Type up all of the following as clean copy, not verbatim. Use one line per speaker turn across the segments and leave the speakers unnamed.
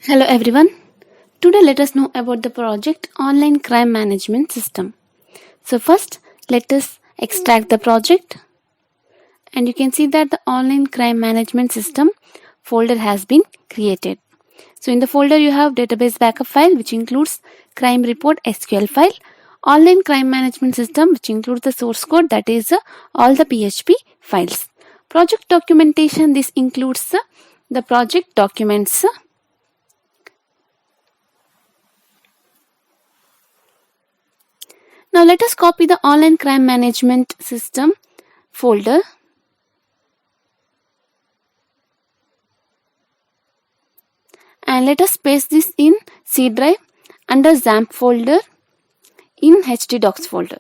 Hello everyone. Today let us know about the project Online Crime Management System. So first let us extract the project, and you can see that the Online Crime Management System folder has been created. So in the folder you have database backup file which includes crime report SQL file, Online Crime Management System which includes the source code, that is all the PHP files. Project documentation, this includes the project documents. Now let us copy the Online Crime Management System folder and let us paste this in C drive under XAMPP folder in htdocs folder.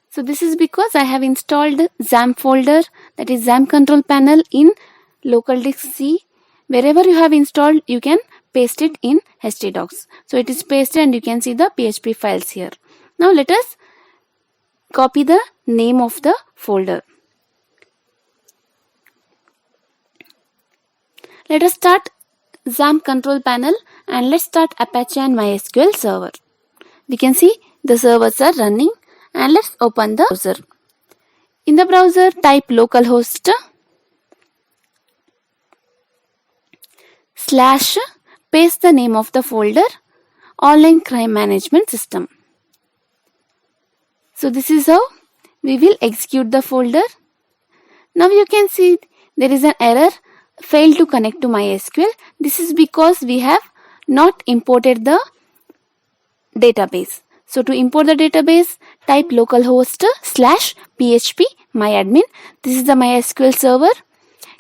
So this is because I have installed XAMPP folder, that is XAMPP control panel, in local disk C. Wherever you have installed, you can paste it in htdocs. So it is pasted and you can see the PHP files here. Now let us copy the name of the folder. Let us start XAMPP control panel and let's start Apache and MySQL server. We can see the servers are running and let's open the browser. In the browser type localhost / paste the name of the folder Online Crime Management System. So this is how we will execute the folder. Now you can see there is an error, failed to connect to MySQL. This is because we have not imported the database. So to import the database, type localhost / php myadmin. This is the MySQL server.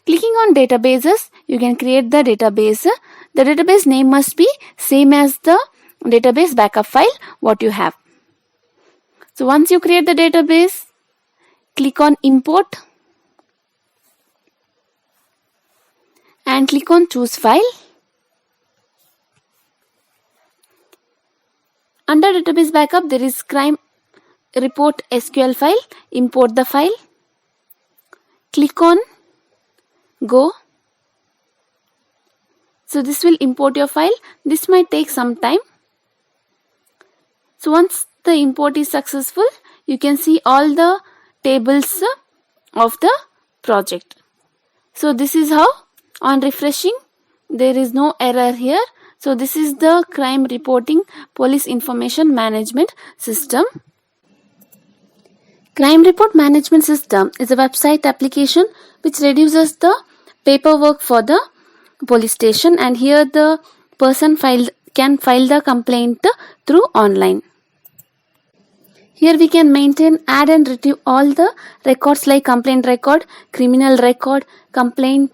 Clicking on databases, you can create the database. The database name must be same as the database backup file what you have. So once you create the database, click on import and click on choose file. Under database backup, there is crime report SQL file. Import the file. Click on go. So this will import your file. This might take some time. So once the import is successful, you can see all the tables of the project. So this is how, on refreshing, there is no error here. So this is the crime reporting police information management system. Crime report management system is a website application which reduces the paperwork for the police station, and here the person can file the complaint through online. Here we can maintain, add and retrieve all the records like complaint record, criminal record, complaint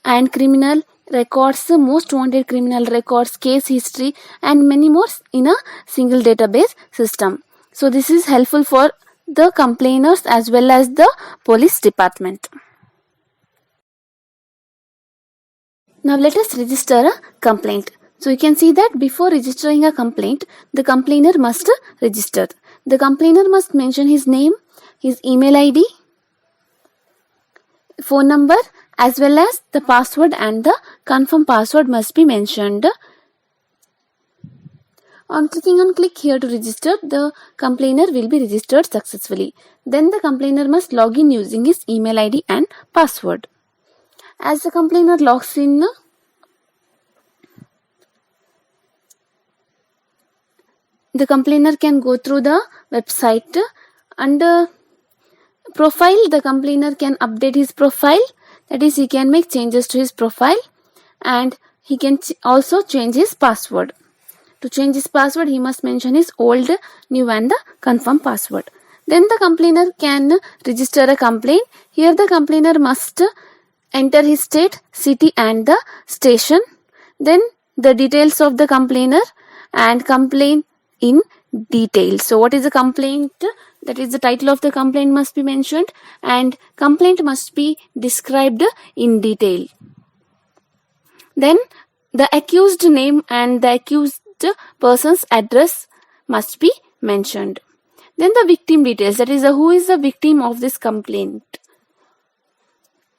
and criminal records, most wanted criminal records, case history and many more in a single database system. So this is helpful for the complainers as well as the police department. Now let us register a complaint. So you can see that before registering a complaint, the complainer must register. The complainer must mention his name, his email ID, phone number, as well as the password, and the confirm password must be mentioned. On clicking on click here to register, the complainer will be registered successfully. Then the complainer must log in using his email ID and password. As the complainer logs in, the complainer can go through the website. Under profile, the complainer can update his profile, that is, he can make changes to his profile, and he can also change his password. To change his password, he must mention his old, new and the confirm password. Then the complainer can register a complaint. Here the complainer must enter his state, city and the station. Then the details of the complainer and complaint in detail. So what is the complaint? That is, the title of the complaint must be mentioned and complaint must be described in detail. Then the accused name and the accused person's address must be mentioned. Then the victim details, that is, who is the victim of this complaint.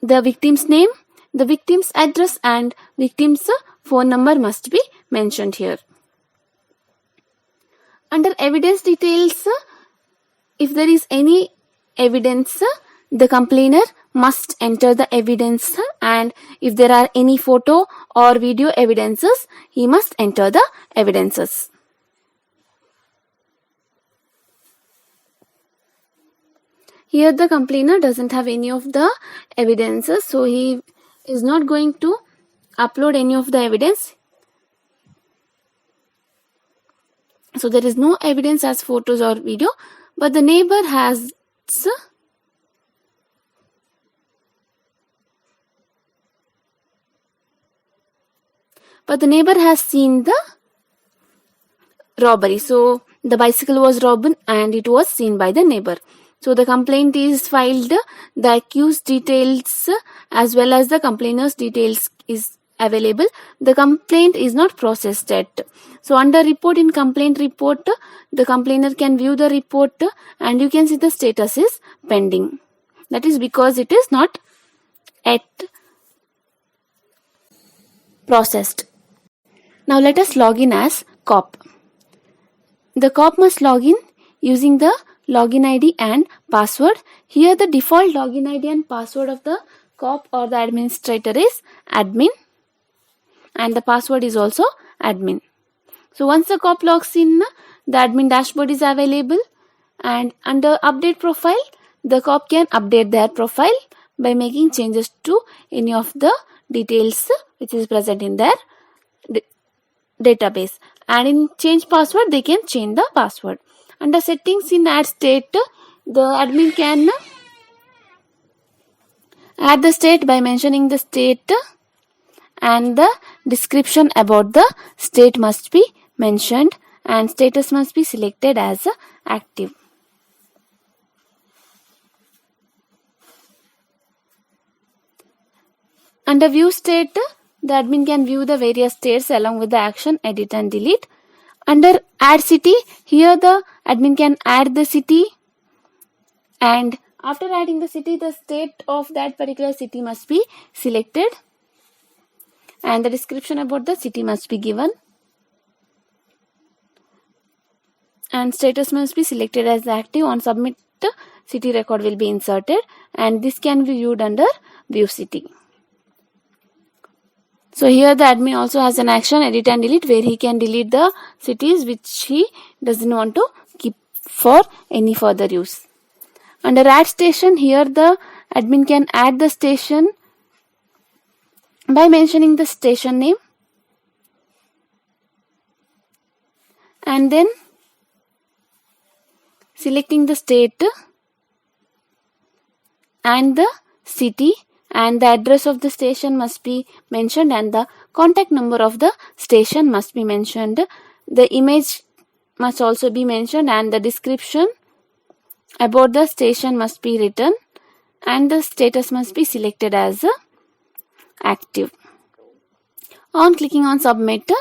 The victim's name, the victim's address and victim's phone number must be mentioned here. Under evidence details, if there is any evidence, the complainer must enter the evidence, and if there are any photo or video evidences, he must enter the evidences. Here the complainer doesn't have any of the evidences, so he is not going to upload any of the evidence. So there is no evidence as photos or video, but the neighbor has seen the robbery. So the bicycle was robbed and it was seen by the neighbor. So the complaint is filed, the accused details as well as the complainer's details is available. The complaint is not processed yet. So under report, in complaint report, the complainer can view the report and you can see the status is pending. That is because it is not yet processed. Now let us log in as COP. The COP must log in using the login ID and password. Here the default login ID and password of the COP or the administrator is admin, and the password is also admin. So once the COP logs in, the admin dashboard is available, and under update profile, the COP can update their profile by making changes to any of the details which is present in their database, and in change password they can change the password. Under settings in add state, the admin can add the state by mentioning the state, and the description about the state must be mentioned, and status must be selected as active. Under view state, the admin can view the various states along with the action edit and delete. Under add city, here the admin can add the city, and after adding the city, the state of that particular city must be selected, and the description about the city must be given, and status must be selected as active. On submit, the city record will be inserted, and this can be viewed under view city. So here the admin also has an action edit and delete, where he can delete the cities which he doesn't want to keep for any further use. Under add station, here the admin can add the station by mentioning the station name, and then selecting the state and the city, and the address of the station must be mentioned, and the contact number of the station must be mentioned. The image must also be mentioned, and the description about the station must be written, and the status must be selected as active. On clicking on submit,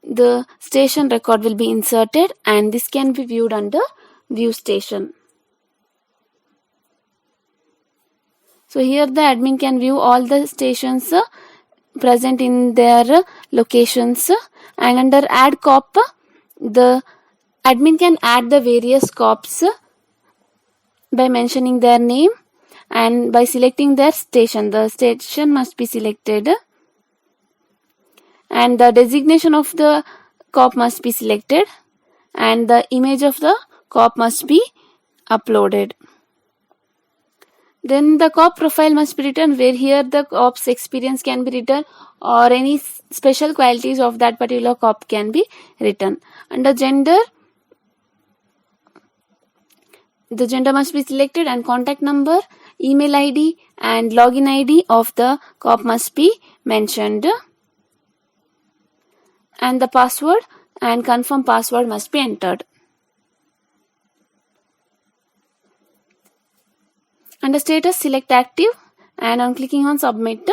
the station record will be inserted, and this can be viewed under view station. So here the admin can view all the stations present in their locations, and under add COP, the admin can add the various COPs by mentioning their name and by selecting their station. The station must be selected, and the designation of the COP must be selected, and the image of the COP must be uploaded. Then the COP profile must be written, where here the COP's experience can be written, or any special qualities of that particular COP can be written. Under gender, the gender must be selected, and contact number, email ID and login ID of the COP must be mentioned, and the password and confirm password must be entered. Under status, select active, and on clicking on submit,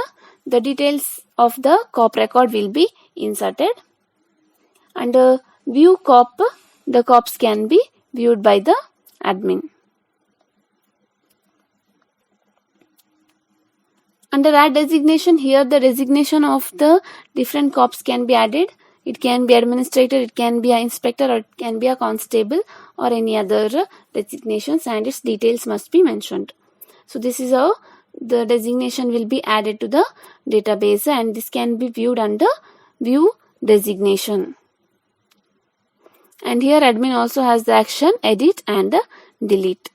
the details of the COP record will be inserted. Under view COP, the COPs can be viewed by the admin. Under add designation, here the designation of the different cops can be added. It can be administrator, it can be an inspector, or it can be a constable, or any other designations, and its details must be mentioned. So this is how the designation will be added to the database, and this can be viewed under view designation. And here admin also has the action edit and delete.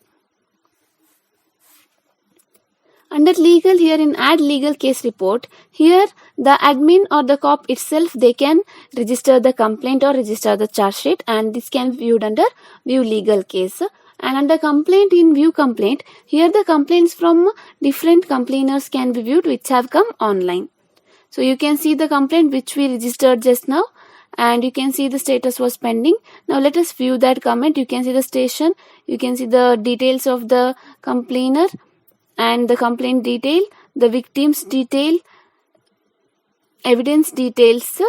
Under legal, here in add legal case report, here the admin or the cop itself, they can register the complaint or register the charge sheet, and this can be viewed under view legal case. And under complaint, in view complaint, here the complaints from different complainers can be viewed which have come online. So you can see the complaint which we registered just now, and you can see the status was pending. Now let us view that comment. You can see the station, you can see the details of the complainer and the complaint detail, the victim's detail, evidence details,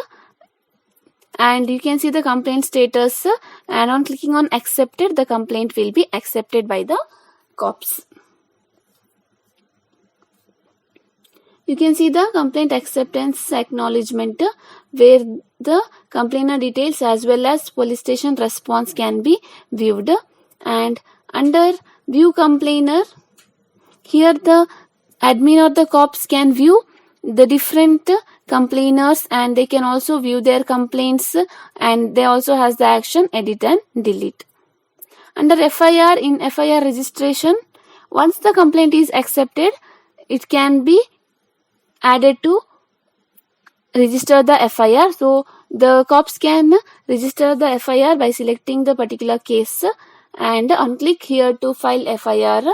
and you can see the complaint status, and on clicking on accepted, the complaint will be accepted by the cops. You can see the complaint acceptance acknowledgement, where the complainer details as well as police station response can be viewed. And under view complainer, here the admin or the cops can view the different complainers, and they can also view their complaints, and they also has the action edit and delete. Under FIR, in FIR registration, once the complaint is accepted, it can be added to register the FIR. So the cops can register the FIR by selecting the particular case, and on click here to file FIR,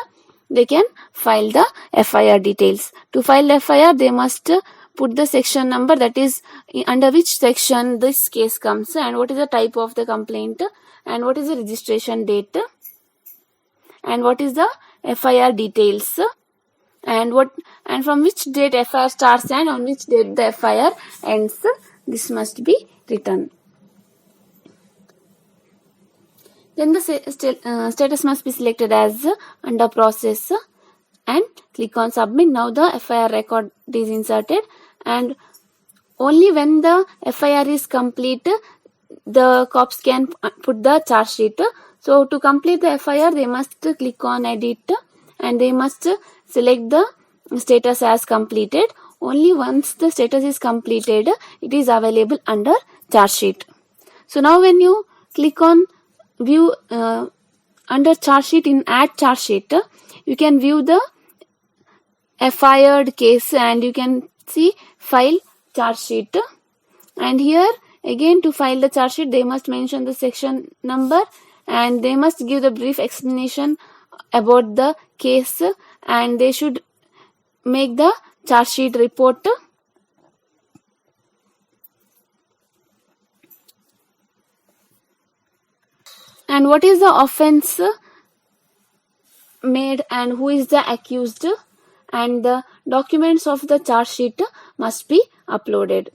they can file the FIR details. To file FIR, they must put the section number, that is under which section this case comes, and what is the type of the complaint, and what is the registration date, and what is the FIR details, and from which date FIR starts and on which date the FIR ends. This must be written. Then the status must be selected as under process, and click on submit. Now the FIR record is inserted, and only when the FIR is complete, the cops can put the charge sheet. So to complete the FIR, they must click on edit, and they must select the status as completed. Only once the status is completed, it is available under charge sheet. So now when you click on view under charge sheet, in add charge sheet, you can view the FIR'd case, and you can see file charge sheet. And here again, to file the charge sheet, they must mention the section number, and they must give the brief explanation about the case, and they should make the charge sheet report. And what is the offense made, and who is the accused, and the documents of the charge sheet must be uploaded.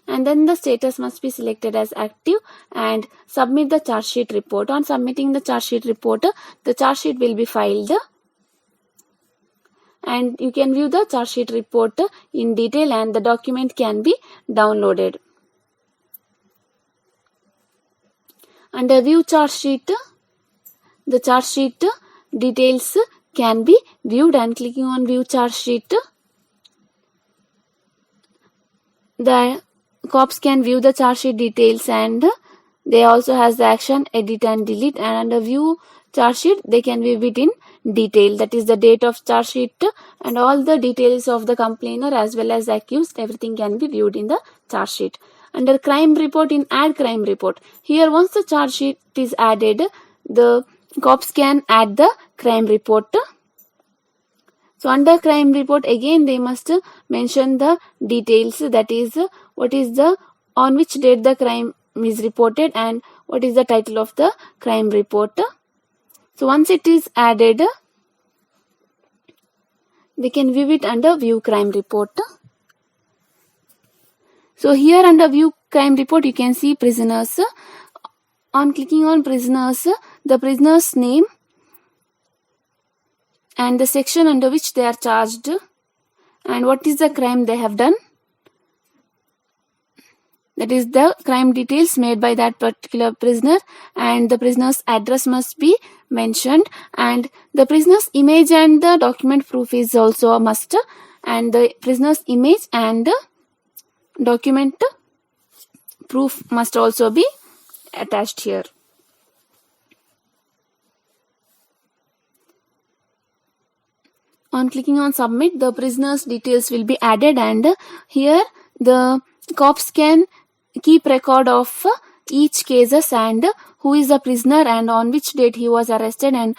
And then the status must be selected as active, and submit the charge sheet report. On submitting the charge sheet report, the charge sheet will be filed, and you can view the charge sheet report in detail, and the document can be downloaded. Under view charge sheet, the charge sheet details can be viewed, and clicking on view charge sheet, the cops can view the charge sheet details, and they also has the action edit and delete. And under view charge sheet, they can view it in detail, that is the date of charge sheet, and all the details of the complainer as well as the accused, everything can be viewed in the charge sheet. Under crime report, in add crime report, here once the charge sheet is added, the cops can add the crime report. So under crime report, again they must mention the details, that is what is the on which date the crime is reported, and what is the title of the crime report. So once it is added, they can view it under view crime report. So here under view crime report, you can see prisoners. On clicking on prisoners, the prisoner's name and the section under which they are charged, and what is the crime they have done. That is the crime details made by that particular prisoner, and the prisoner's address must be mentioned, and the prisoner's image and the document proof is also a must, and the prisoner's image and document proof must also be attached here. On clicking on submit, the prisoner's details will be added, and here the cops can keep record of each cases and who is the prisoner and on which date he was arrested, and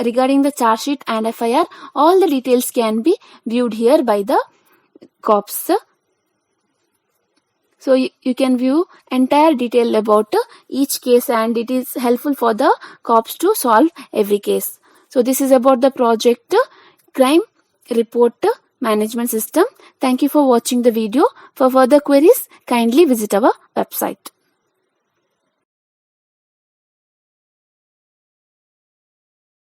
regarding the charge sheet and FIR, all the details can be viewed here by the cops. So you can view entire detail about each case, and it is helpful for the cops to solve every case. So this is about the project Crime Report Management System. Thank you for watching the video. For further queries, kindly visit our website.